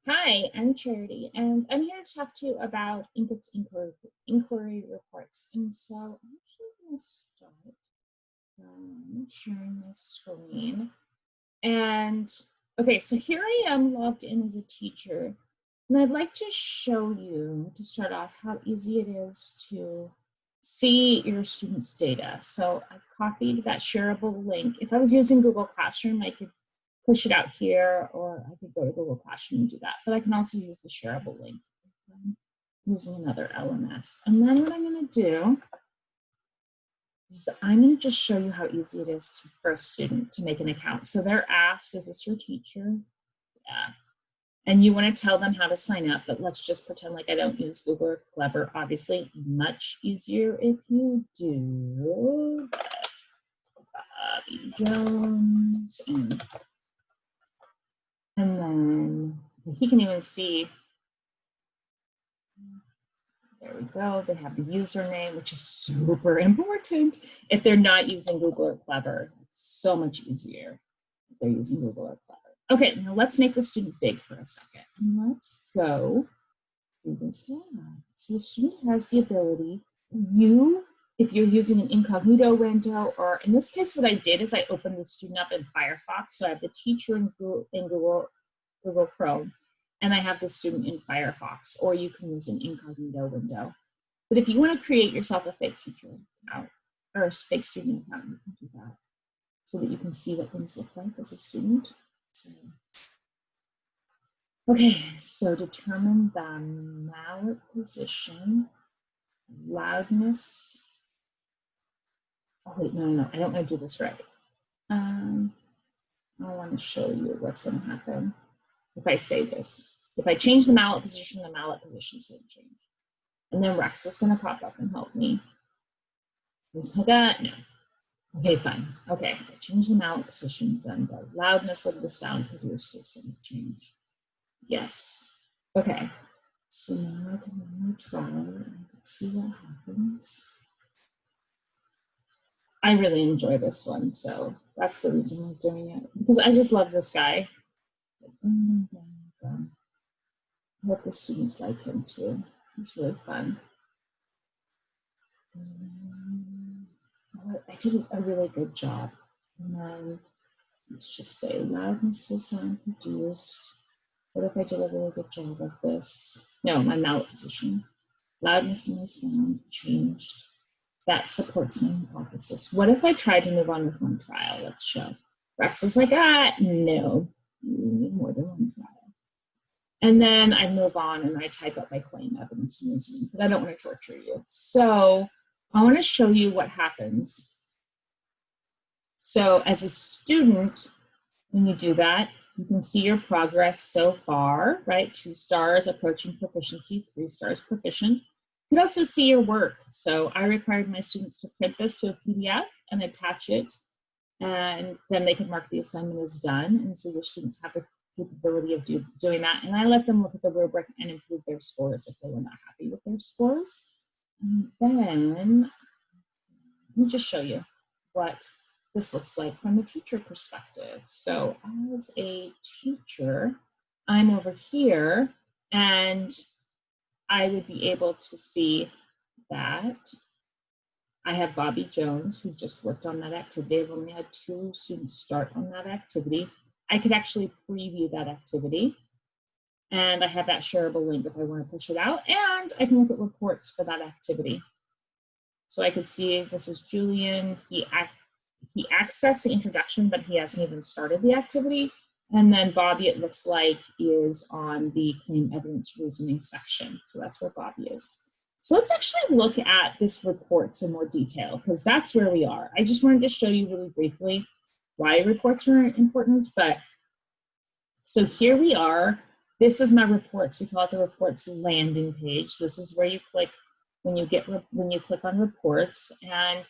Hi, I'm Charity, and I'm here to talk to you about Inq-ITS inquiry reports. And so I'm actually going to start sharing my screen. And okay, so here I am logged in as a teacher, and I'd like to show you, to start off, how easy it is to see your students' data. So I've copied that shareable link. If I was using Google Classroom, I could push it out here, or I could go to Google Classroom and do that. But I can also use the shareable link if I'm using another LMS. And then what I'm going to do is I'm going to just show you how easy it is for a student to make an account. So they're asked, is this your teacher? Yeah. And you want to tell them how to sign up, but let's just pretend like I don't use Google or Clever. Obviously, much easier if you do. Bobby Jones, and then he can even see, there we go, they have the username, which is super important if they're not using Google or Clever. It's so much easier if they're using Google or Clever. Okay, now let's make the student big for a second. And let's go through this lab. So the student has the ability, if you're using an incognito window, or in this case, what I did is I opened the student up in Firefox. So I have the teacher in Google Chrome, and I have the student in Firefox, or you can use an incognito window. But if you want to create yourself a fake teacher account or a fake student account, you can do that so that you can see what things look like as a student. So, okay, so determine the mallet position, loudness. Oh wait, no, I don't want to do this right. I want to show you what's going to happen if I say this. If I change the mallet position is going to change. And then Rex is going to pop up and help me. Things like that? No. Okay, fine. Okay, if I change the mallet position, then the loudness of the sound produced is going to change. Yes. Okay, so now I can try and see what happens. I really enjoy this one, so that's the reason I'm doing it, because I just love this guy. I hope the students like him too. He's really fun. I did a really good job. And then let's just say loudness of the sound produced. What if I did a really good job of this? No, my mallet position. Loudness of my sound changed. That supports my hypothesis. What if I tried to move on with one trial? Let's show. Rex is like, no, you need more than one trial. And then I move on and I type up my claim evidence museum because I don't want to torture you. So I want to show you what happens. So as a student, when you do that, you can see your progress so far, right? 2 stars, approaching proficiency, 3 stars, proficient. You can also see your work. So I required my students to print this to a PDF and attach it, and then they can mark the assignment as done. And so your students have the capability of doing that. And I let them look at the rubric and improve their scores if they were not happy with their scores. And then let me just show you what this looks like from the teacher perspective. So as a teacher, I'm over here and I would be able to see that I have Bobby Jones, who just worked on that activity. I've only had 2 students start on that activity. I could actually preview that activity. And I have that shareable link if I want to push it out. And I can look at reports for that activity. So I could see this is Julian. He accessed the introduction, but he hasn't even started the activity. And then Bobby, it looks like, is on the claim evidence reasoning section. So that's where Bobby is. So let's actually look at this reports in more detail, because that's where we are. I just wanted to show you really briefly why reports are important. But so here we are. This is my reports. We call it the reports landing page. This is where you click when you click on reports. And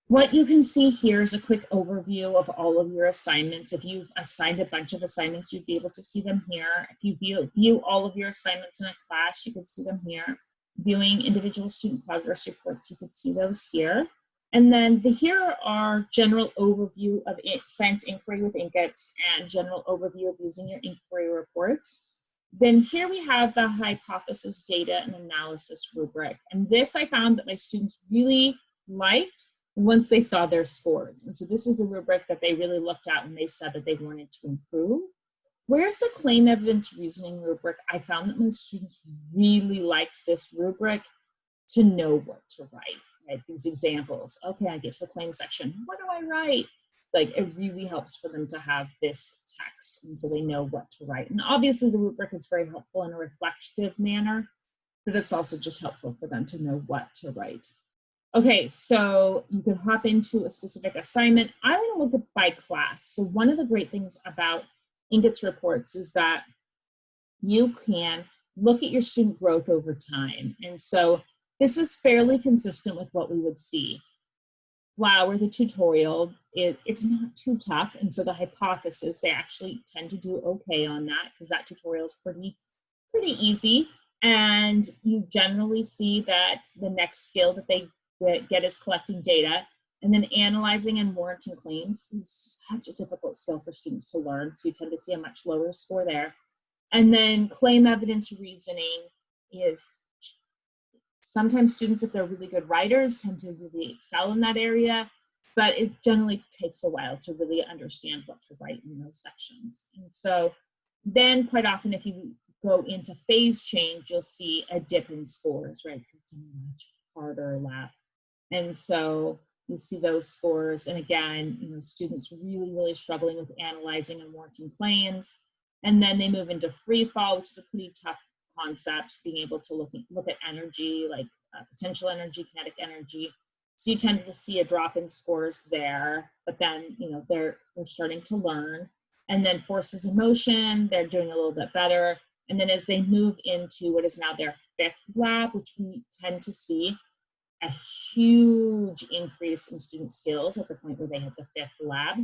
what you can see here is a quick overview of all of your assignments. If you've assigned a bunch of assignments, you'd be able to see them here. If you view all of your assignments in a class, you could see them here. Viewing individual student progress reports, you could see those here. And then here are general overview of science inquiry with Inq-ITS and general overview of using your inquiry reports. Then here we have the hypothesis data and analysis rubric. And this I found that my students really liked once they saw their scores. And so this is the rubric that they really looked at when they said that they wanted to improve. Where's the claim evidence reasoning rubric? I found that my students really liked this rubric to know what to write, right? These examples. Okay, I get to the claim section. What do I write? Like, it really helps for them to have this text, and so they know what to write. And obviously the rubric is very helpful in a reflective manner, but it's also just helpful for them to know what to write. Okay, so you can hop into a specific assignment. I want to look at by class. So one of the great things about Inq-ITS reports is that you can look at your student growth over time. And so this is fairly consistent with what we would see. Flower, the tutorial, it's not too tough. And so the hypothesis, they actually tend to do okay on that because that tutorial is pretty easy. And you generally see that the next skill that they get is collecting data. And then analyzing and warranting claims is such a difficult skill for students to learn. So you tend to see a much lower score there. And then claim evidence reasoning is sometimes students, if they're really good writers, tend to really excel in that area, but it generally takes a while to really understand what to write in those sections. And so then quite often if you go into phase change, you'll see a dip in scores, right? Because it's a much harder lab. And so you see those scores. And again, you know, students really struggling with analyzing and warranting claims. And then they move into free fall, which is a pretty tough concept, being able to look at energy, like potential energy, kinetic energy. So you tend to see a drop in scores there, but then, you know, they're starting to learn. And then forces of motion, they're doing a little bit better. And then as they move into what is now their fifth lab, which we tend to see a huge increase in student skills at the point where they hit the fifth lab.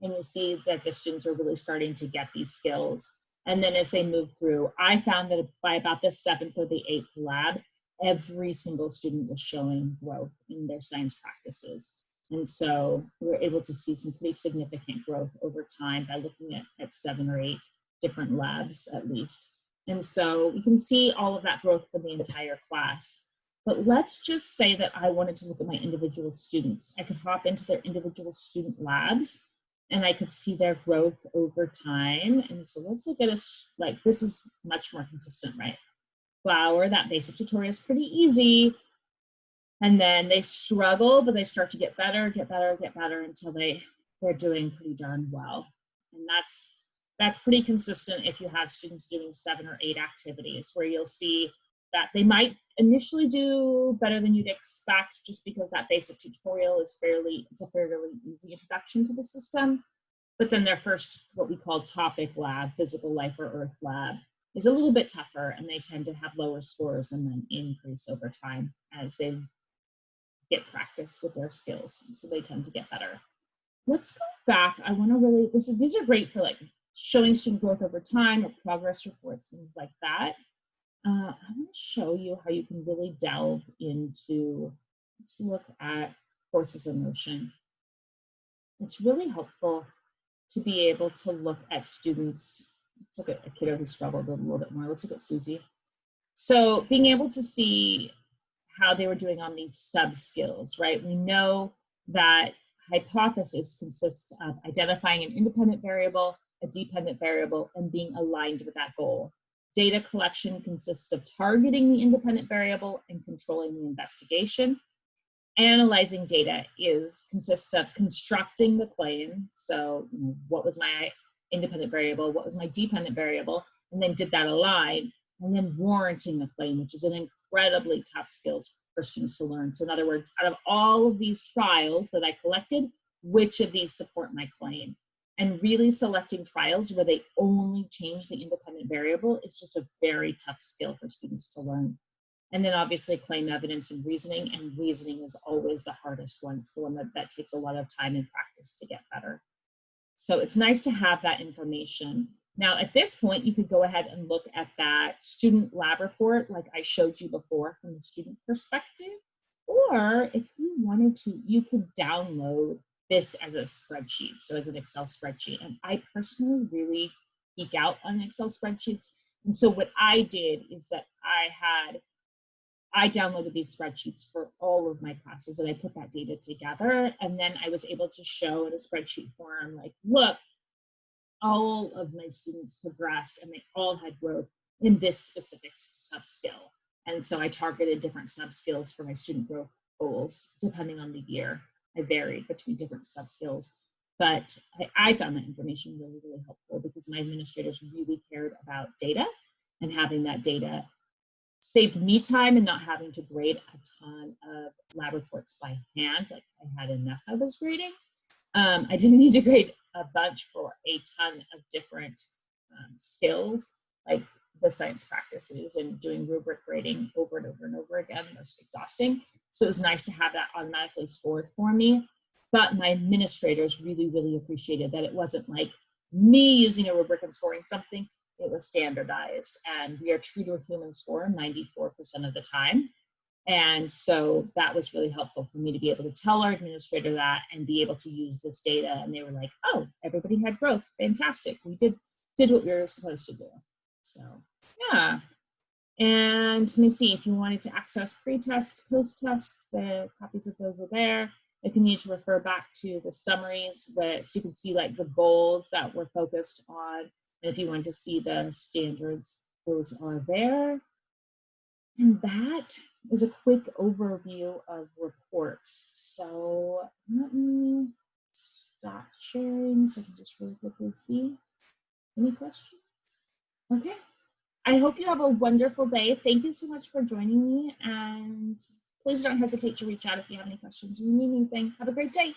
And you see that the students are really starting to get these skills. And then as they move through, I found that by about the seventh or the eighth lab, every single student was showing growth in their science practices. And so we were able to see some pretty significant growth over time by looking at 7 or 8 different labs at least. And so we can see all of that growth for the entire class. But let's just say that I wanted to look at my individual students. I could hop into their individual student labs and I could see their growth over time. And so let's look at like, this is much more consistent, right? Flower, that basic tutorial is pretty easy. And then they struggle, but they start to get better until they're doing pretty darn well. And that's pretty consistent if you have students doing 7 or 8 activities, where you'll see that they might initially do better than you'd expect just because that basic tutorial is it's a fairly easy introduction to the system. But then their first, what we call topic lab, physical life or earth lab, is a little bit tougher, and they tend to have lower scores and then increase over time as they get practice with their skills. And so they tend to get better. Let's go back. I want to really, these are great for like showing student growth over time or progress reports, things like that. I want to show you how you can really delve into, let's look at forces of motion. It's really helpful to be able to look at students. Let's look at a kiddo who struggled a little bit more. Let's look at Susie. So being able to see how they were doing on these sub skills, right? We know that hypothesis consists of identifying an independent variable, a dependent variable, and being aligned with that goal. Data collection consists of targeting the independent variable and controlling the investigation. Analyzing data consists of constructing the claim. So, you know, what was my independent variable? What was my dependent variable? And then did that align? And then warranting the claim, which is an incredibly tough skills for students to learn. So in other words, out of all of these trials that I collected, which of these support my claim? And really selecting trials where they only change the independent variable is just a very tough skill for students to learn. And then obviously claim evidence and reasoning is always the hardest one. It's the one that takes a lot of time and practice to get better. So it's nice to have that information. Now at this point, you could go ahead and look at that student lab report like I showed you before from the student perspective. Or if you wanted to, you could download this as a spreadsheet, so as an Excel spreadsheet. And I personally really geek out on Excel spreadsheets. And so what I did is that I downloaded these spreadsheets for all of my classes and I put that data together. And then I was able to show in a spreadsheet form, like, look, all of my students progressed and they all had growth in this specific sub-skill. And so I targeted different sub-skills for my student growth goals, depending on the year. I varied between different sub-skills. But I found that information really, really helpful because my administrators really cared about data, and having that data saved me time and not having to grade a ton of lab reports by hand. Like, I had enough I was grading. I didn't need to grade a bunch for a ton of different skills, like the science practices, and doing rubric grading over and over and over again was exhausting. So it was nice to have that automatically scored for me. But my administrators really, really appreciated that it wasn't like me using a rubric and scoring something. It was standardized, and we are true to a human score 94% of the time. And so that was really helpful for me to be able to tell our administrator that and be able to use this data. And they were like, oh, everybody had growth. Fantastic. We did what we were supposed to do. So yeah. And let me see, if you wanted to access pre-tests, post-tests, the copies of those are there. If you need to refer back to the summaries, so you can see like the goals that were focused on. And if you want to see the standards, those are there. And that is a quick overview of reports. So let me stop sharing so I can just really quickly see. Any questions? Okay. I hope you have a wonderful day. Thank you so much for joining me. And please don't hesitate to reach out if you have any questions or you need anything. Have a great day.